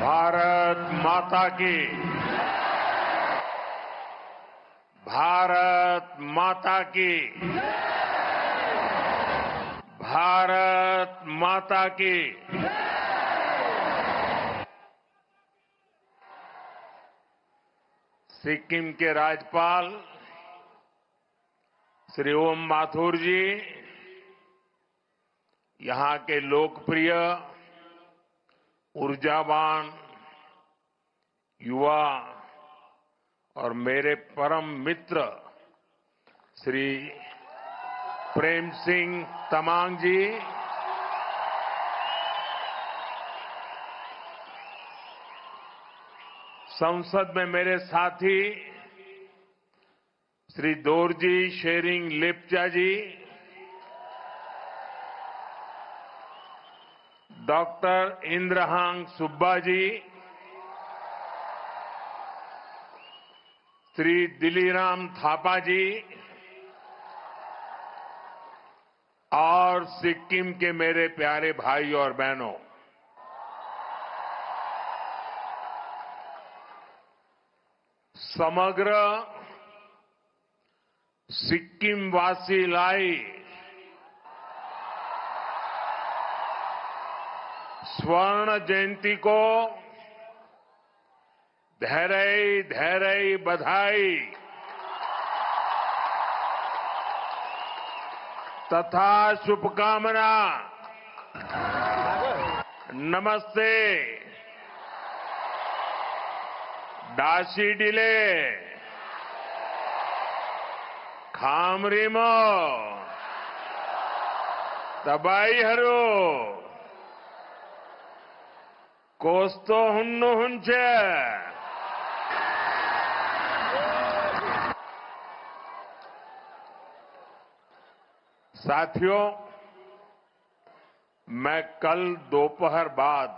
भारत माता की। भारत माता की। भारत माता की। सिक्किम के राज्यपाल श्री ओम माथुर जी, यहां के लोकप्रिय, ऊर्जावान युवा और मेरे परम मित्र श्री प्रेम सिंह तमांग जी, संसद में मेरे साथी श्री दोरजी शेरिंग लेप्चा जी, डॉक्टर इंद्रहांग सुब्बा जी, श्री दिलीराम थापा जी और सिक्किम के मेरे प्यारे भाई और बहनों, समग्र सिक्किम वासी लाई स्वर्ण जयंती को धैर्य धैर्य बधाई तथा शुभकामना। नमस्ते। डाशी डिले खामरिमो तबाई हरो कोस्तो हुन्नु हुंचे। साथियों, मैं कल दोपहर बाद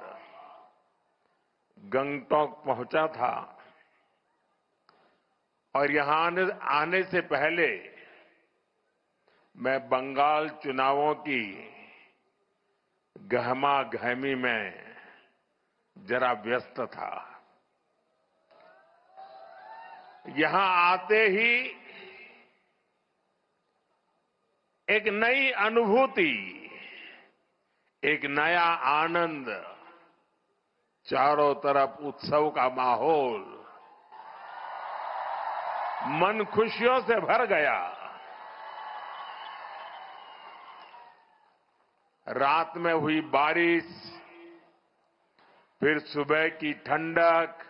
गंगटोक पहुंचा था और यहां आने से पहले मैं बंगाल चुनावों की गहमा गहमी में जरा व्यस्त था। यहां आते ही एक नई अनुभूति, एक नया आनंद, चारों तरफ उत्सव का माहौल, मन खुशियों से भर गया। रात में हुई बारिश, फिर सुबह की ठंडक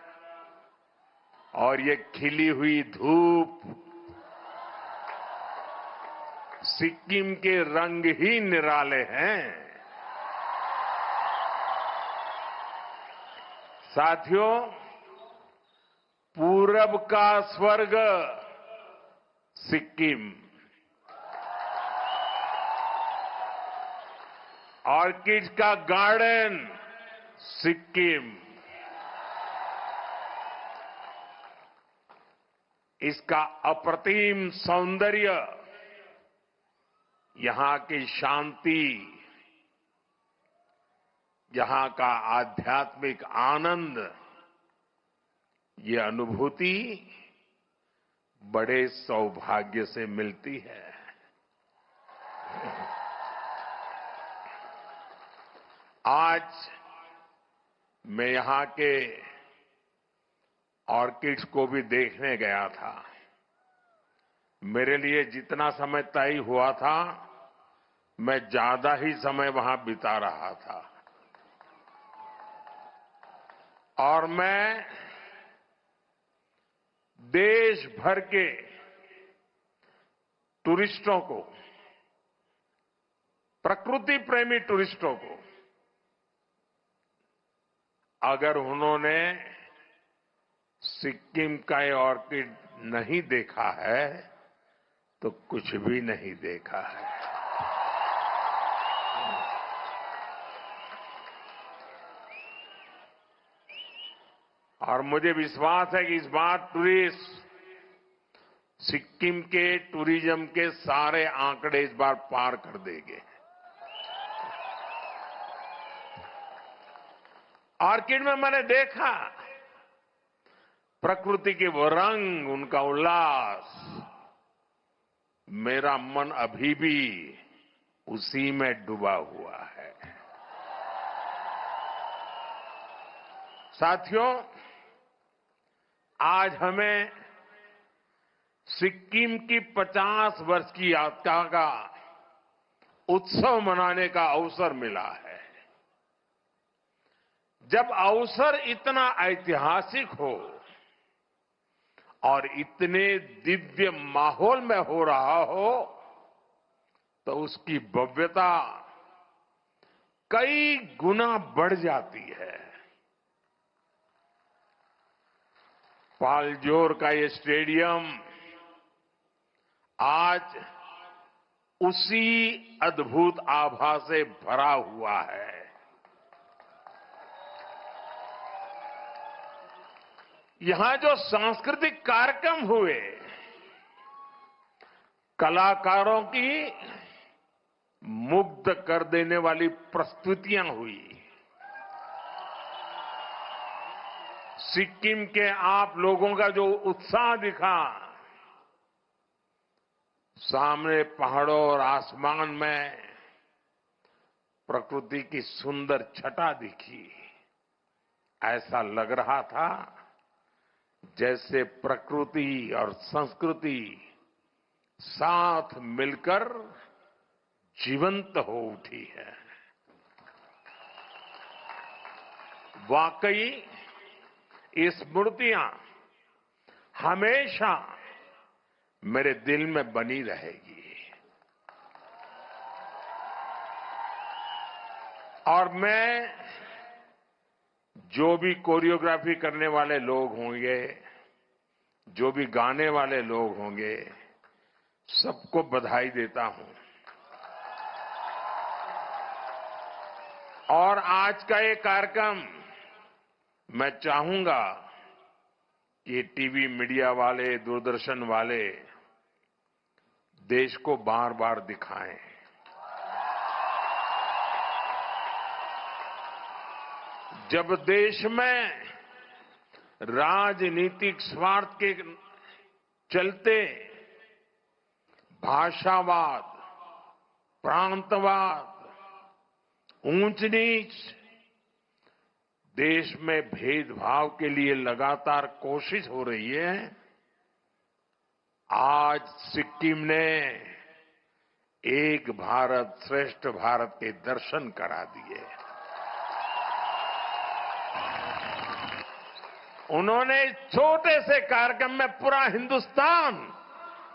और ये खिली हुई धूप, सिक्किम के रंग ही निराले हैं। साथियों, पूरब का स्वर्ग सिक्किम, ऑर्किड का गार्डन सिक्किम, इसका अप्रतिम सौंदर्य, यहां की शांति, यहां का आध्यात्मिक आनंद, ये अनुभूति बड़े सौभाग्य से मिलती है। आज मैं यहां के ऑर्किड्स को भी देखने गया था। मेरे लिए जितना समय तय हुआ था, मैं ज्यादा ही समय वहां बिता रहा था और मैं देश भर के टूरिस्टों को, प्रकृति प्रेमी टूरिस्टों को, अगर उन्होंने सिक्किम का ये ऑर्किड नहीं देखा है तो कुछ भी नहीं देखा है। और मुझे विश्वास है कि इस बार टूरिस्ट सिक्किम के टूरिज्म के सारे आंकड़े इस बार पार कर देंगे। ऑर्किड में मैंने देखा प्रकृति के वो रंग, उनका उल्लास। मेरा मन अभी भी उसी में डूबा हुआ है। साथियों, आज हमें सिक्किम की 50 वर्ष की यात्रा का उत्सव मनाने का अवसर मिला है। जब अवसर इतना ऐतिहासिक हो और इतने दिव्य माहौल में हो रहा हो, तो उसकी भव्यता कई गुना बढ़ जाती है। पालजोर का ये स्टेडियम आज उसी अद्भुत आभा से भरा हुआ है। यहां जो सांस्कृतिक कार्यक्रम हुए, कलाकारों की मुग्ध कर देने वाली प्रस्तुतियां हुई, सिक्किम के आप लोगों का जो उत्साह दिखा, सामने पहाड़ों और आसमान में प्रकृति की सुंदर छटा दिखी। ऐसा लग रहा था जैसे प्रकृति और संस्कृति साथ मिलकर जीवंत हो उठी है। वाकई ये स्मृतियां हमेशा मेरे दिल में बनी रहेगी। और मैं जो भी कोरियोग्राफी करने वाले लोग होंगे, जो भी गाने वाले लोग होंगे, सबको बधाई देता हूं। और आज का ये कार्यक्रम मैं चाहूंगा कि टीवी मीडिया वाले, दूरदर्शन वाले देश को बार बार दिखाएं। जब देश में राजनीतिक स्वार्थ के चलते भाषावाद, प्रांतवाद, ऊंच नीच, देश में भेदभाव के लिए लगातार कोशिश हो रही है, आज सिक्किम ने एक भारत श्रेष्ठ भारत के दर्शन करा दिए। उन्होंने इस छोटे से कार्यक्रम में पूरा हिंदुस्तान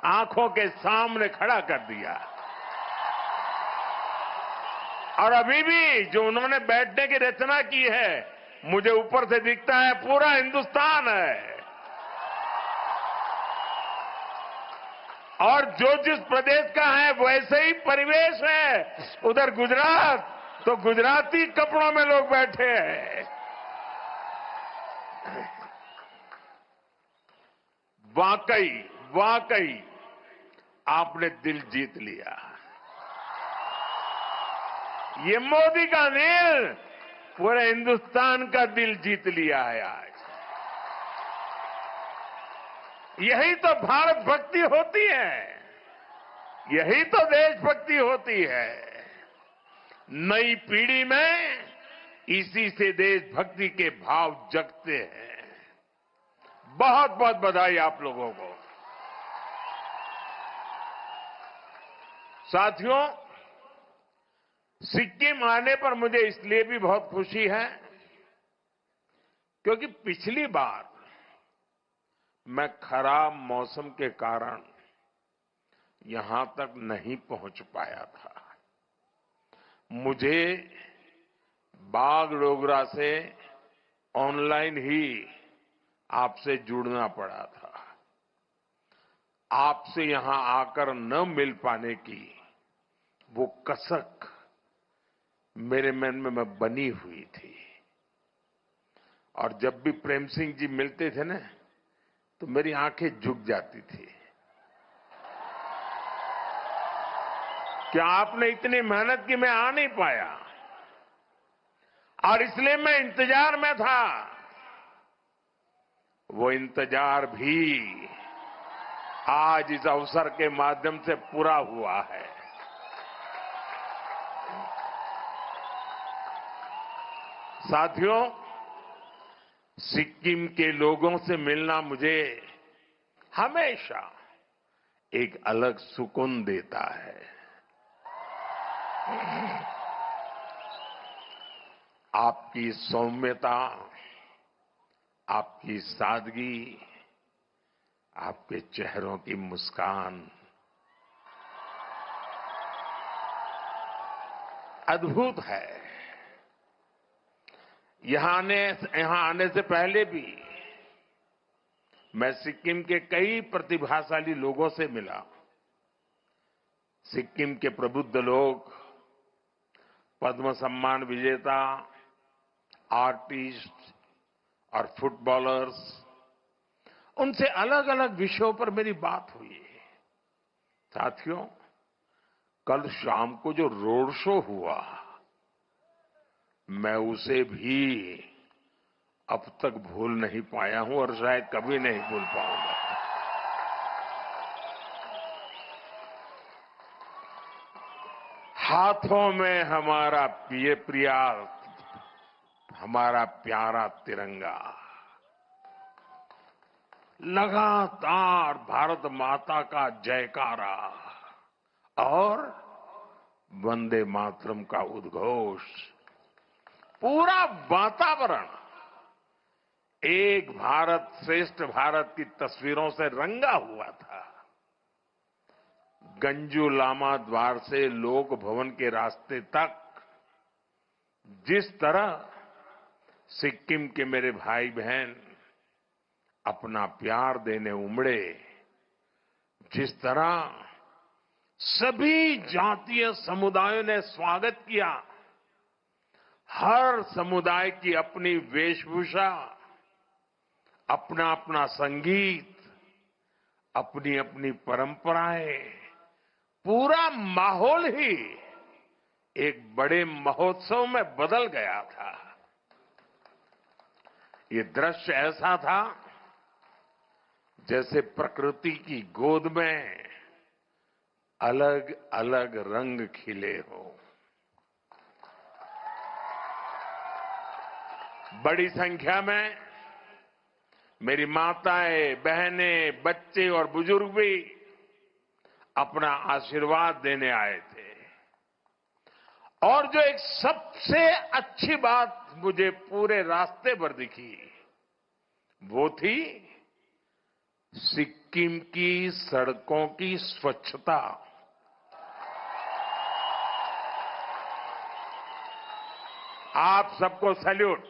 आंखों के सामने खड़ा कर दिया। और अभी भी जो उन्होंने बैठने की रचना की है, मुझे ऊपर से दिखता है पूरा हिंदुस्तान है। और जो जिस प्रदेश का है वैसे ही परिवेश है। उधर गुजरात तो गुजराती कपड़ों में लोग बैठे हैं। वाकई वाकई आपने दिल जीत लिया। ये मोदी का दिल पूरे हिंदुस्तान का दिल जीत लिया है आज। यही तो भारत भक्ति होती है, यही तो देशभक्ति होती है। नई पीढ़ी में इसी से देशभक्ति के भाव जगते हैं। बहुत बहुत बधाई आप लोगों को। साथियों, सिक्किम आने पर मुझे इसलिए भी बहुत खुशी है क्योंकि पिछली बार मैं खराब मौसम के कारण यहां तक नहीं पहुंच पाया था। मुझे बागडोगरा से ऑनलाइन ही आपसे जुड़ना पड़ा था। आपसे यहां आकर न मिल पाने की वो कसक मेरे मन में बनी हुई थी। और जब भी प्रेम सिंह जी मिलते थे ना, तो मेरी आंखें झुक जाती थी कि आपने इतनी मेहनत की, मैं आ नहीं पाया। और इसलिए मैं इंतजार में था। वो इंतजार भी आज इस अवसर के माध्यम से पूरा हुआ है। साथियों, सिक्किम के लोगों से मिलना मुझे हमेशा एक अलग सुकून देता है। आपकी सौम्यता, आपकी सादगी, आपके चेहरों की मुस्कान अद्भुत है। यहां आने से पहले भी मैं सिक्किम के कई प्रतिभाशाली लोगों से मिला। सिक्किम के प्रबुद्ध लोग, पद्म सम्मान विजेता, आर्टिस्ट और फुटबॉलर्स, उनसे अलग अलग विषयों पर मेरी बात हुई है। साथियों, कल शाम को जो रोड शो हुआ, मैं उसे भी अब तक भूल नहीं पाया हूं और शायद कभी नहीं भूल पाऊंगा। हाथों में हमारा हमारा प्यारा तिरंगा, लगातार भारत माता का जयकारा और वंदे मातरम का उद्घोष, पूरा वातावरण एक भारत श्रेष्ठ भारत की तस्वीरों से रंगा हुआ था। गंजू लामा द्वार से लोक भवन के रास्ते तक जिस तरह सिक्किम के मेरे भाई बहन अपना प्यार देने उमड़े, जिस तरह सभी जातीय समुदायों ने स्वागत किया, हर समुदाय की अपनी वेशभूषा, अपना अपना संगीत, अपनी अपनी परंपराएं, पूरा माहौल ही एक बड़े महोत्सव में बदल गया था। ये दृश्य ऐसा था जैसे प्रकृति की गोद में अलग अलग रंग खिले हों। बड़ी संख्या में मेरी माताएं, बहनें, बच्चे और बुजुर्ग भी अपना आशीर्वाद देने आए थे। और जो एक सबसे अच्छी बात मुझे पूरे रास्ते पर दिखी, वो थी सिक्किम की सड़कों की स्वच्छता। आप सबको सैल्यूट।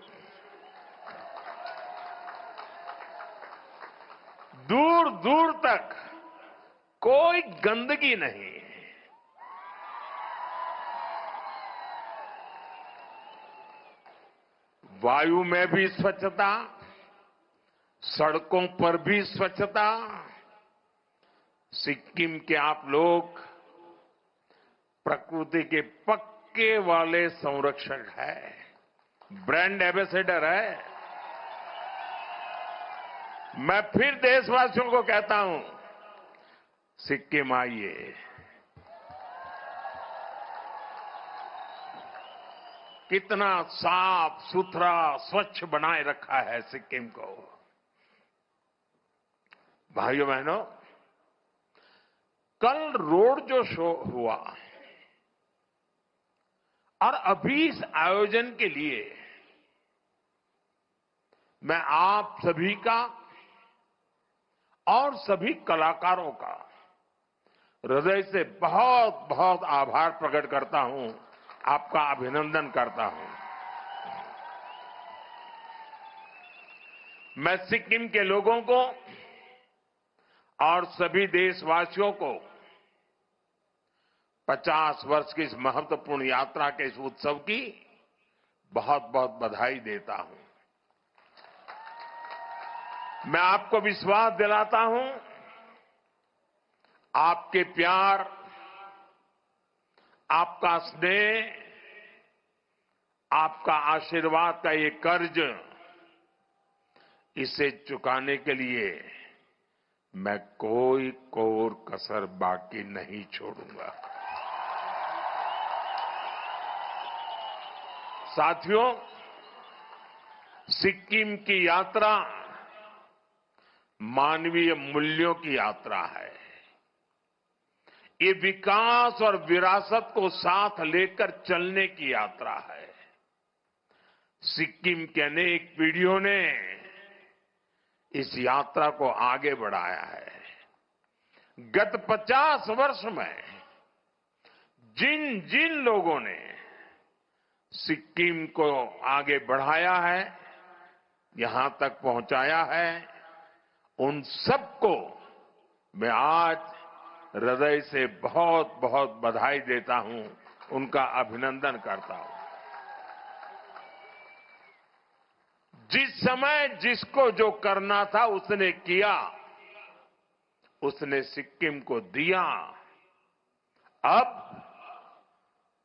दूर दूर तक कोई गंदगी नहीं, वायु में भी स्वच्छता, सड़कों पर भी स्वच्छता। सिक्किम के आप लोग प्रकृति के पक्के वाले संरक्षक हैं, ब्रांड एम्बेसडर है। मैं फिर देशवासियों को कहता हूं, सिक्किम आइए। कितना साफ सुथरा स्वच्छ बनाए रखा है सिक्किम को। भाइयों बहनों, कल रोड जो शो हुआ और अभी इस आयोजन के लिए मैं आप सभी का और सभी कलाकारों का हृदय से बहुत बहुत आभार प्रकट करता हूं, आपका अभिनंदन करता हूं। मैं सिक्किम के लोगों को और सभी देशवासियों को 50 वर्ष की इस महत्वपूर्ण यात्रा के इस उत्सव की बहुत बहुत बधाई देता हूं। मैं आपको विश्वास दिलाता हूं, आपके प्यार, आपका स्नेह, आपका आशीर्वाद का ये कर्ज, इसे चुकाने के लिए मैं कोई कोर कसर बाकी नहीं छोड़ूंगा। साथियों, सिक्किम की यात्रा मानवीय मूल्यों की यात्रा है। ये विकास और विरासत को साथ लेकर चलने की यात्रा है। सिक्किम के अनेक पीढ़ियों ने इस यात्रा को आगे बढ़ाया है। गत 50 वर्ष में जिन जिन लोगों ने सिक्किम को आगे बढ़ाया है, यहां तक पहुंचाया है, उन सबको मैं आज हृदय से बहुत बहुत बधाई देता हूं, उनका अभिनंदन करता हूं। जिस समय जिसको जो करना था उसने किया, उसने सिक्किम को दिया।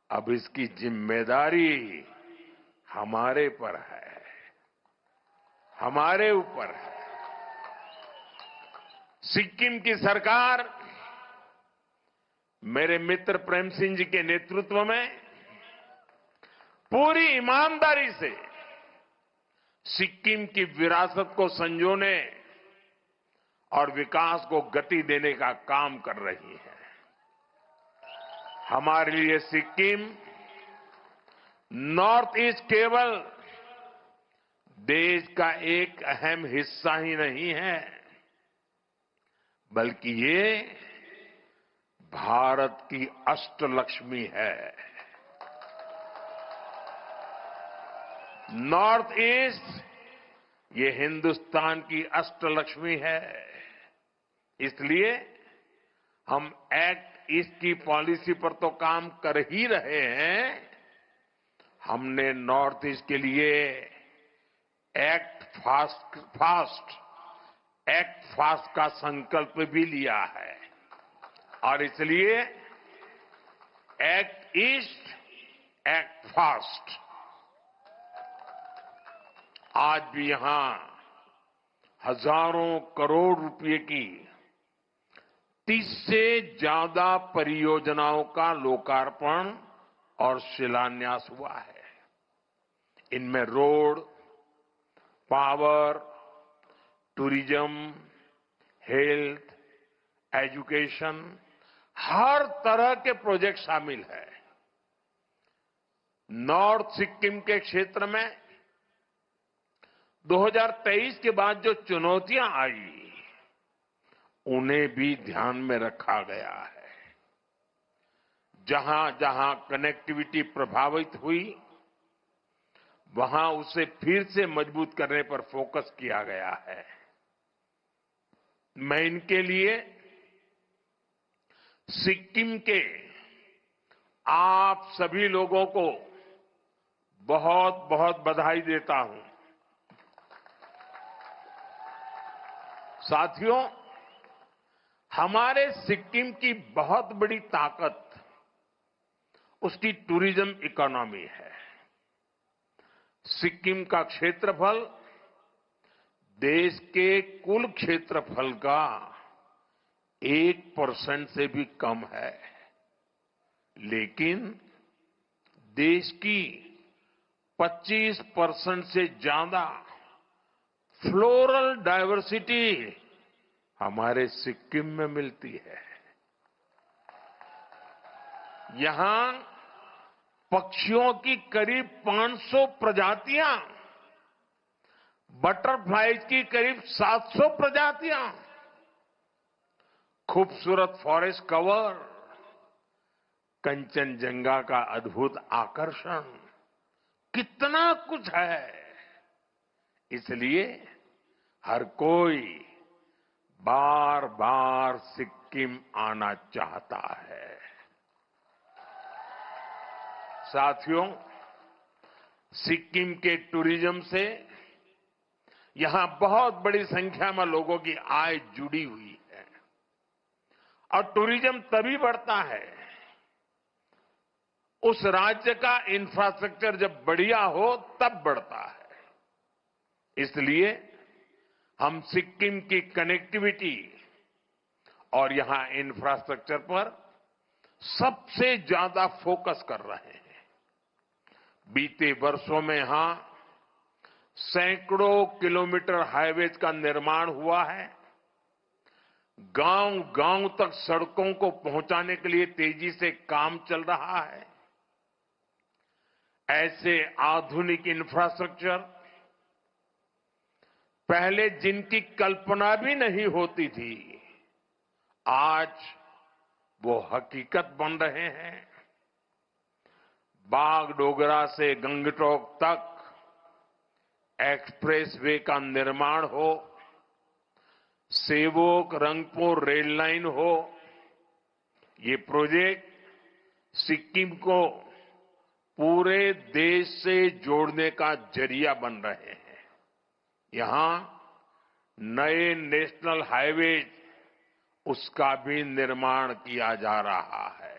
अब इसकी जिम्मेदारी हमारे पर है, हमारे ऊपर है। सिक्किम की सरकार मेरे मित्र प्रेम सिंह जी के नेतृत्व में पूरी ईमानदारी से सिक्किम की विरासत को संजोने और विकास को गति देने का काम कर रही है। हमारे लिए सिक्किम नॉर्थ ईस्ट केवल देश का एक अहम हिस्सा ही नहीं है, बल्कि ये भारत की अष्टलक्ष्मी है। नॉर्थ ईस्ट ये हिंदुस्तान की अष्टलक्ष्मी है। इसलिए हम एक्ट ईस्ट की पॉलिसी पर तो काम कर ही रहे हैं, हमने नॉर्थ ईस्ट के लिए एक्ट फास्ट का संकल्प भी लिया है। और इसलिए एक्ट ईस्ट, एक्ट फास्ट। आज भी यहां हजारों करोड़ रुपए की 30 से ज्यादा परियोजनाओं का लोकार्पण और शिलान्यास हुआ है। इनमें road, power, tourism, health, education, हर तरह के प्रोजेक्ट शामिल है। नॉर्थ सिक्किम के क्षेत्र में 2023 के बाद जो चुनौतियां आई, उन्हें भी ध्यान में रखा गया है। जहां जहां कनेक्टिविटी प्रभावित हुई, वहां उसे फिर से मजबूत करने पर फोकस किया गया है। मैं इनके लिए सिक्किम के आप सभी लोगों को बहुत बहुत बधाई देता हूं। साथियों, हमारे सिक्किम की बहुत बड़ी ताकत उसकी टूरिज्म इकोनॉमी है। सिक्किम का क्षेत्रफल देश के कुल क्षेत्रफल का 1% से भी कम है, लेकिन देश की 25% से ज्यादा फ्लोरल डायवर्सिटी हमारे सिक्किम में मिलती है। यहां पक्षियों की करीब 500 प्रजातियां, बटरफ्लाइज की करीब 700 प्रजातियां, खूबसूरत फॉरेस्ट कवर, कंचनजंगा का अद्भुत आकर्षण, कितना कुछ है। इसलिए हर कोई बार बार सिक्किम आना चाहता है। साथियों, सिक्किम के टूरिज्म से यहां बहुत बड़ी संख्या में लोगों की आय जुड़ी हुई है। और टूरिज्म तभी बढ़ता है उस राज्य का इंफ्रास्ट्रक्चर जब बढ़िया हो तब बढ़ता है। इसलिए हम सिक्किम की कनेक्टिविटी और यहां इंफ्रास्ट्रक्चर पर सबसे ज्यादा फोकस कर रहे हैं। बीते वर्षों में यहां सैकड़ों किलोमीटर हाईवेज का निर्माण हुआ है। गांव गांव तक सड़कों को पहुंचाने के लिए तेजी से काम चल रहा है। ऐसे आधुनिक इंफ्रास्ट्रक्चर पहले जिनकी कल्पना भी नहीं होती थी, आज वो हकीकत बन रहे हैं। बागडोगरा से गंगटोक तक एक्सप्रेसवे का निर्माण हो, सेवोक रंगपुर रेल लाइन हो, ये प्रोजेक्ट सिक्किम को पूरे देश से जोड़ने का जरिया बन रहे हैं। यहां नए नेशनल हाईवे उसका भी निर्माण किया जा रहा है।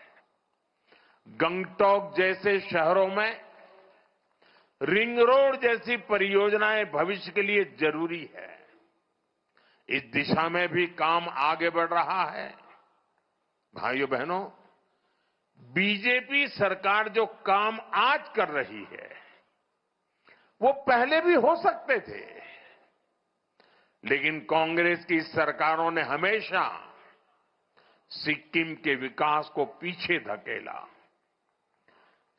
गंगटोक जैसे शहरों में रिंग रोड जैसी परियोजनाएं भविष्य के लिए जरूरी है। इस दिशा में भी काम आगे बढ़ रहा है। भाइयों बहनों, बीजेपी सरकार जो काम आज कर रही है वो पहले भी हो सकते थे, लेकिन कांग्रेस की सरकारों ने हमेशा सिक्किम के विकास को पीछे धकेला।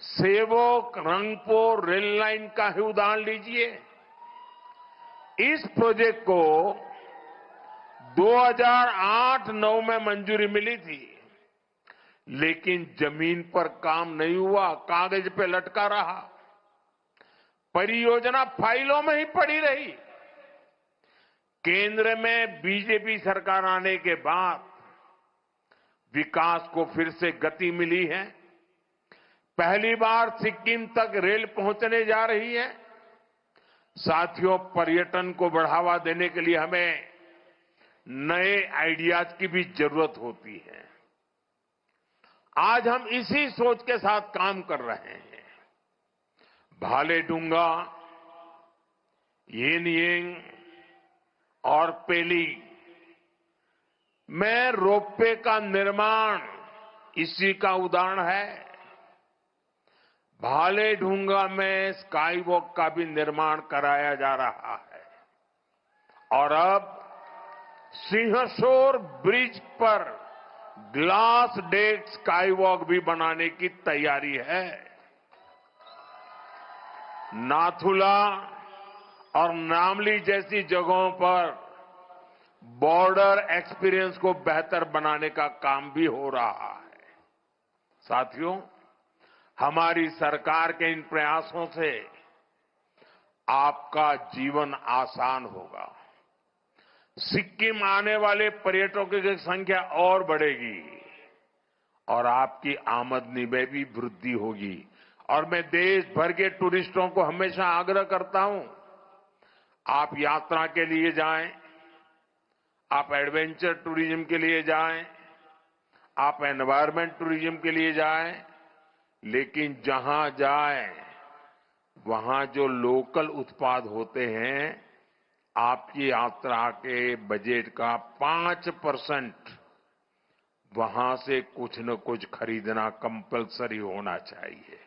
सेवोक रंगपुर रेल लाइन का ही उदाहरण लीजिए। इस प्रोजेक्ट को 2008-9 में मंजूरी मिली थी, लेकिन जमीन पर काम नहीं हुआ, कागज पे लटका रहा। परियोजना फाइलों में ही पड़ी रही। केंद्र में बीजेपी सरकार आने के बाद विकास को फिर से गति मिली है। पहली बार सिक्किम तक रेल पहुंचने जा रही है। साथियों, पर्यटन को बढ़ावा देने के लिए हमें नए आइडियाज की भी जरूरत होती है। आज हम इसी सोच के साथ काम कर रहे हैं। भालेडुंगा, येनयेंग और पेली में रोपवे का निर्माण इसी का उदाहरण है। भालेडुंगा में स्काई वॉक का भी निर्माण कराया जा रहा है और अब सिंहसौर ब्रिज पर ग्लास डेक स्काई वॉक भी बनाने की तैयारी है। नाथुला और नामली जैसी जगहों पर बॉर्डर एक्सपीरियंस को बेहतर बनाने का काम भी हो रहा है। साथियों, हमारी सरकार के इन प्रयासों से आपका जीवन आसान होगा। सिक्किम आने वाले पर्यटकों की संख्या और बढ़ेगी और आपकी आमदनी में भी वृद्धि होगी। और मैं देश भर के टूरिस्टों को हमेशा आग्रह करता हूं, आप यात्रा के लिए जाएं, आप एडवेंचर टूरिज्म के लिए जाएं, आप एनवायरमेंट टूरिज्म के लिए जाएं, लेकिन जहां जाएं वहां जो लोकल उत्पाद होते हैं, आपकी यात्रा के बजट का 5% वहां से कुछ न कुछ खरीदना कंपलसरी होना चाहिए।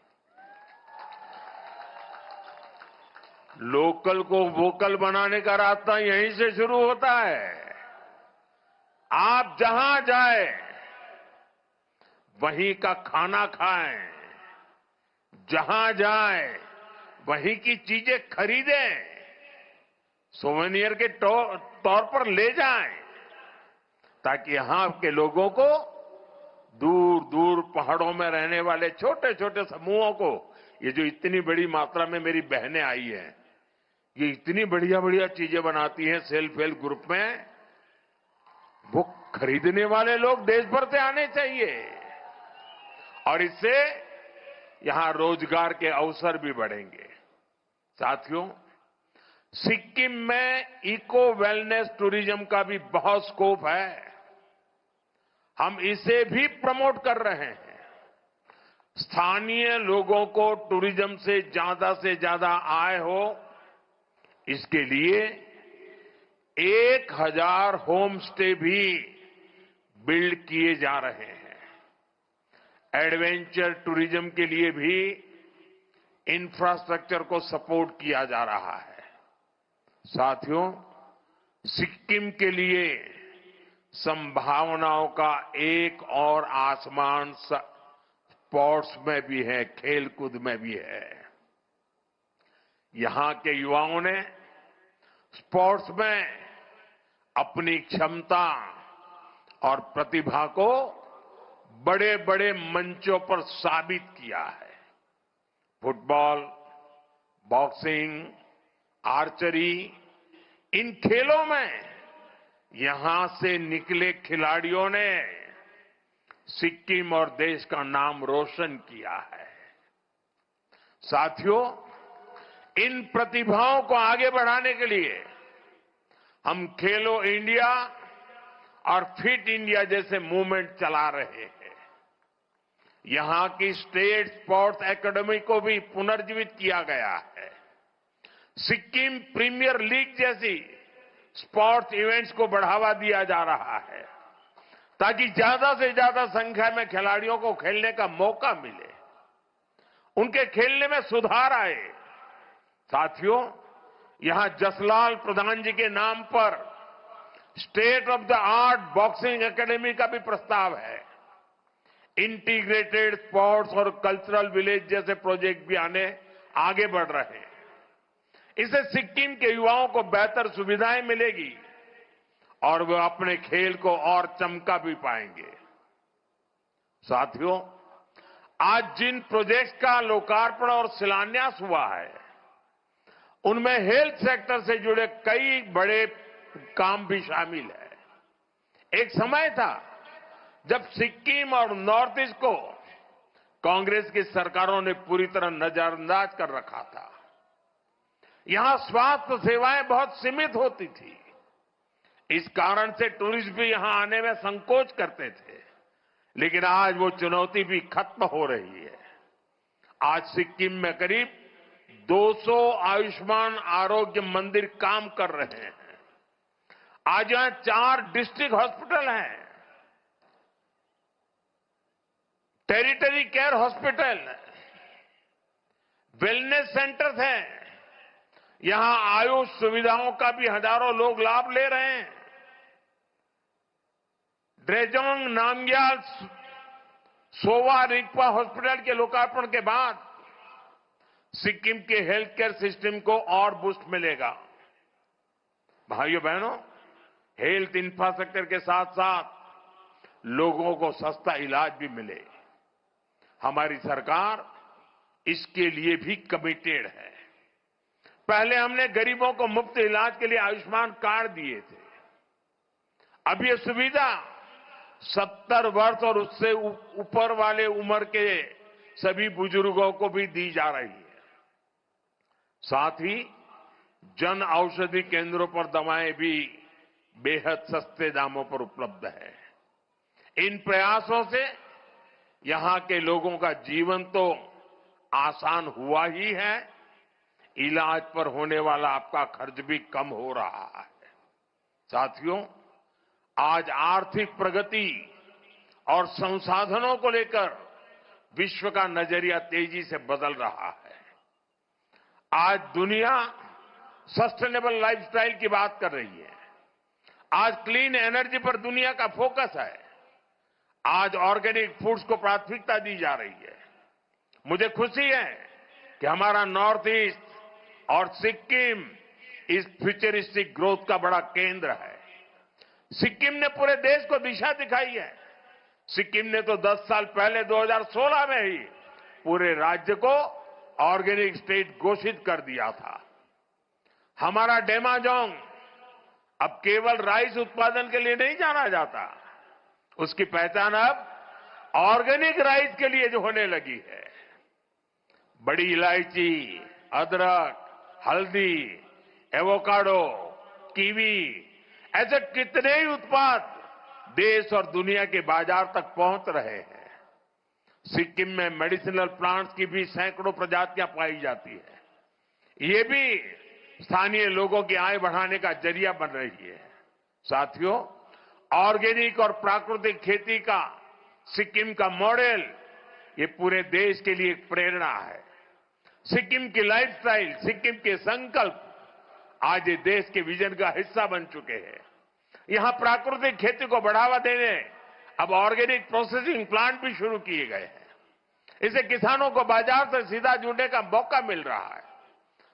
लोकल को वोकल बनाने का रास्ता यहीं से शुरू होता है। आप जहां जाए वहीं का खाना खाएं, जहां जाए वहीं की चीजें खरीदें, सोवेनियर के तौर पर ले जाएं, ताकि यहां के लोगों को, दूर दूर पहाड़ों में रहने वाले छोटे छोटे समूहों को, ये जो इतनी बड़ी मात्रा में मेरी बहनें आई हैं, ये इतनी बढ़िया बढ़िया चीजें बनाती हैं सेल्फ हेल्प ग्रुप में, वो खरीदने वाले लोग देश भर से आने चाहिए और इससे यहां रोजगार के अवसर भी बढ़ेंगे। साथियों, सिक्किम में इको वेलनेस टूरिज्म का भी बहुत स्कोप है। हम इसे भी प्रमोट कर रहे हैं। स्थानीय लोगों को टूरिज्म से ज्यादा आय हो, इसके लिए 1000 होम स्टे भी बिल्ड किए जा रहे हैं। एडवेंचर टूरिज्म के लिए भी इंफ्रास्ट्रक्चर को सपोर्ट किया जा रहा है। साथियों, सिक्किम के लिए संभावनाओं का एक और आसमान स्पोर्ट्स में भी है, खेलकूद में भी है। यहां के युवाओं ने स्पोर्ट्स में अपनी क्षमता और प्रतिभा को बड़े बड़े मंचों पर साबित किया है। फुटबॉल, बॉक्सिंग, आर्चरी, इन खेलों में यहां से निकले खिलाड़ियों ने सिक्किम और देश का नाम रोशन किया है। साथियों, इन प्रतिभाओं को आगे बढ़ाने के लिए हम खेलो इंडिया और फिट इंडिया जैसे मूवमेंट चला रहे हैं। यहां की स्टेट स्पोर्ट्स एकेडमी को भी पुनर्जीवित किया गया है। सिक्किम प्रीमियर लीग जैसी स्पोर्ट्स इवेंट्स को बढ़ावा दिया जा रहा है ताकि ज्यादा से ज्यादा संख्या में खिलाड़ियों को खेलने का मौका मिले, उनके खेलने में सुधार आए। साथियों, यहां जसलाल प्रधान जी के नाम पर state of the art boxing academy का भी प्रस्ताव है। इंटीग्रेटेड स्पोर्ट्स और कल्चरल विलेज जैसे प्रोजेक्ट भी आगे बढ़ रहे हैं। इससे सिक्किम के युवाओं को बेहतर सुविधाएं मिलेगी और वे अपने खेल को और चमका भी पाएंगे। साथियों, आज जिन प्रोजेक्ट्स का लोकार्पण और शिलान्यास हुआ है, उनमें हेल्थ सेक्टर से जुड़े कई बड़े काम भी शामिल है। एक समय था जब सिक्किम और नॉर्थ ईस्ट को कांग्रेस की सरकारों ने पूरी तरह नजरअंदाज कर रखा था। यहां स्वास्थ्य सेवाएं बहुत सीमित होती थी। इस कारण से टूरिस्ट भी यहां आने में संकोच करते थे। लेकिन आज वो चुनौती भी खत्म हो रही है। आज सिक्किम में करीब 200 आयुष्मान आरोग्य मंदिर काम कर रहे हैं। आज यहां 4 डिस्ट्रिक्ट हॉस्पिटल हैं, territory care hospital, wellness centres हैं। यहां आयुष सुविधाओं का भी हजारों लोग लाभ ले रहे हैं। ड्रेजोंग नामग्याल सोवा रिगपा हॉस्पिटल के लोकार्पण के बाद सिक्किम के हेल्थ केयर सिस्टम को और बूस्ट मिलेगा। भाइयों बहनों, हेल्थ इंफ्रास्ट्रक्चर के साथ साथ लोगों को सस्ता इलाज भी मिले, हमारी सरकार इसके लिए भी कमिटेड है। पहले हमने गरीबों को मुफ्त इलाज के लिए आयुष्मान कार्ड दिए थे। अब ये सुविधा 70 वर्ष और उससे ऊपर वाले उम्र के सभी बुजुर्गों को भी दी जा रही है। साथ ही जन औषधि केंद्रों पर दवाएं भी बेहद सस्ते दामों पर उपलब्ध है। इन प्रयासों से यहां के लोगों का जीवन तो आसान हुआ ही है, इलाज पर होने वाला आपका खर्च भी कम हो रहा है। साथियों, आज आर्थिक प्रगति और संसाधनों को लेकर विश्व का नजरिया तेजी से बदल रहा है। आज दुनिया सस्टेनेबल लाइफस्टाइल की बात कर रही है। आज क्लीन एनर्जी पर दुनिया का फोकस है। आज ऑर्गेनिक फूड्स को प्राथमिकता दी जा रही है। मुझे खुशी है कि हमारा नॉर्थ ईस्ट और सिक्किम इस फ्यूचरिस्टिक ग्रोथ का बड़ा केंद्र है। सिक्किम ने पूरे देश को दिशा दिखाई है। सिक्किम ने तो 10 साल पहले 2016 में ही पूरे राज्य को ऑर्गेनिक स्टेट घोषित कर दिया था। हमारा डेमाजोंग अब केवल राइस उत्पादन के लिए नहीं जाना जाता, उसकी पहचान अब ऑर्गेनिक राइस के लिए जो होने लगी है। बड़ी इलायची, अदरक, हल्दी, एवोकाडो, कीवी, ऐसे कितने ही उत्पाद देश और दुनिया के बाजार तक पहुंच रहे हैं। सिक्किम में मेडिसिनल प्लांट्स की भी सैकड़ों प्रजातियां पाई जाती है। ये भी स्थानीय लोगों की आय बढ़ाने का जरिया बन रही है। साथियों, ऑर्गेनिक और प्राकृतिक खेती का सिक्किम का मॉडल ये पूरे देश के लिए एक प्रेरणा है। सिक्किम की लाइफस्टाइल, सिक्किम के संकल्प आज ये देश के विजन का हिस्सा बन चुके हैं। यहां प्राकृतिक खेती को बढ़ावा देने अब ऑर्गेनिक प्रोसेसिंग प्लांट भी शुरू किए गए हैं। इससे किसानों को बाजार से सीधा जुड़ने का मौका मिल रहा है।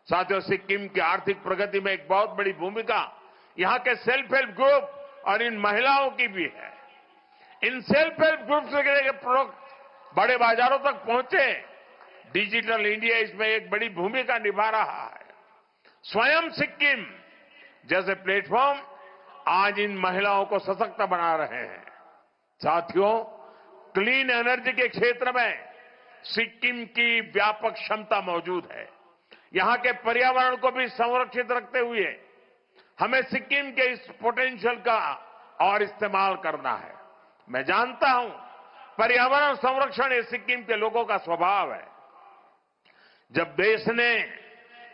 साथियों, सिक्किम की आर्थिक प्रगति में एक बहुत बड़ी भूमिका यहां के सेल्फ हेल्प ग्रुप और इन महिलाओं की भी है। इन सेल्फ हेल्प ग्रुप के प्रोडक्ट बड़े बाजारों तक पहुंचे, डिजिटल इंडिया इसमें एक बड़ी भूमिका निभा रहा है। स्वयं सिक्किम जैसे प्लेटफॉर्म आज इन महिलाओं को सशक्त बना रहे हैं। साथियों, क्लीन एनर्जी के क्षेत्र में सिक्किम की व्यापक क्षमता मौजूद है। यहां के पर्यावरण को भी संरक्षित रखते हुए हमें सिक्किम के इस पोटेंशियल का और इस्तेमाल करना है। मैं जानता हूं पर्यावरण संरक्षण ये सिक्किम के लोगों का स्वभाव है। जब देश ने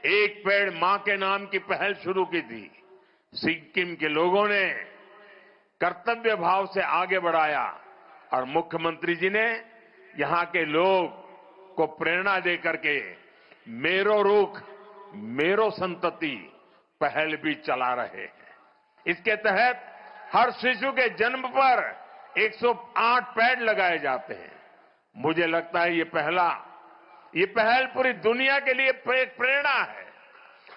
एक पेड़ मां के नाम की पहल शुरू की थी, सिक्किम के लोगों ने कर्तव्य भाव से आगे बढ़ाया और मुख्यमंत्री जी ने यहां के लोग को प्रेरणा देकर के मेरो रुख मेरो संतति पहल भी चला रहे हैं। इसके तहत हर शिशु के जन्म पर 108 पेड़ लगाए जाते हैं। मुझे लगता है ये पहल पूरी दुनिया के लिए एक प्रेरणा है।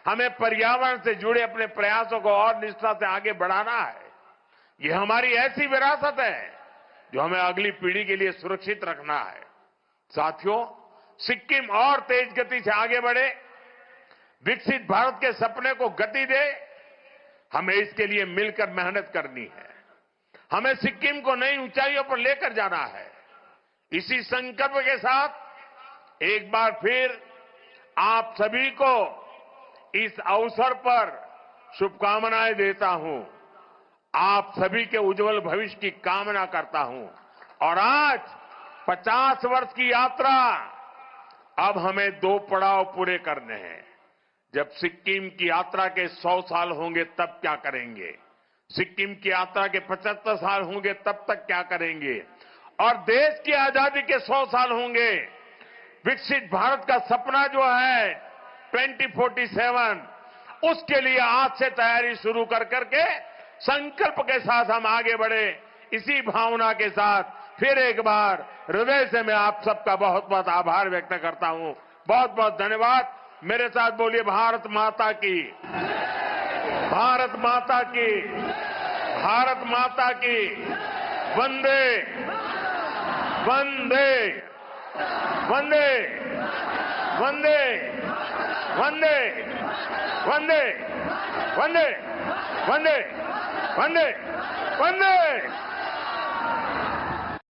हमें पर्यावरण से जुड़े अपने प्रयासों को और निष्ठा से आगे बढ़ाना है। ये हमारी ऐसी विरासत है जो हमें अगली पीढ़ी के लिए सुरक्षित रखना है। साथियों, सिक्किम और तेज गति से आगे बढ़े, विकसित भारत के सपने को गति दे, हमें इसके लिए मिलकर मेहनत करनी है। हमें सिक्किम को नई ऊंचाइयों पर लेकर जाना है। इसी संकल्प के साथ एक बार फिर आप सभी को इस अवसर पर शुभकामनाएं देता हूं। आप सभी के उज्जवल भविष्य की कामना करता हूं। और आज 50 वर्ष की यात्रा, अब हमें 2 पड़ाव पूरे करने हैं। जब सिक्किम की यात्रा के 100 साल होंगे तब क्या करेंगे, सिक्किम की यात्रा के 75 साल होंगे तब तक क्या करेंगे, और देश की आजादी के 100 साल होंगे। विकसित भारत का सपना जो है 2047, उसके लिए आज से तैयारी शुरू कर करके संकल्प के साथ हम आगे बढ़े। इसी भावना के साथ फिर एक बार हृदय से मैं आप सबका बहुत बहुत आभार व्यक्त करता हूं। बहुत बहुत धन्यवाद। मेरे साथ बोलिए भारत माता की, भारत माता की, भारत माता की। वंदे वंदे वंदे वंदे वंदे वंदे वंदे वंदे वंदे वंदे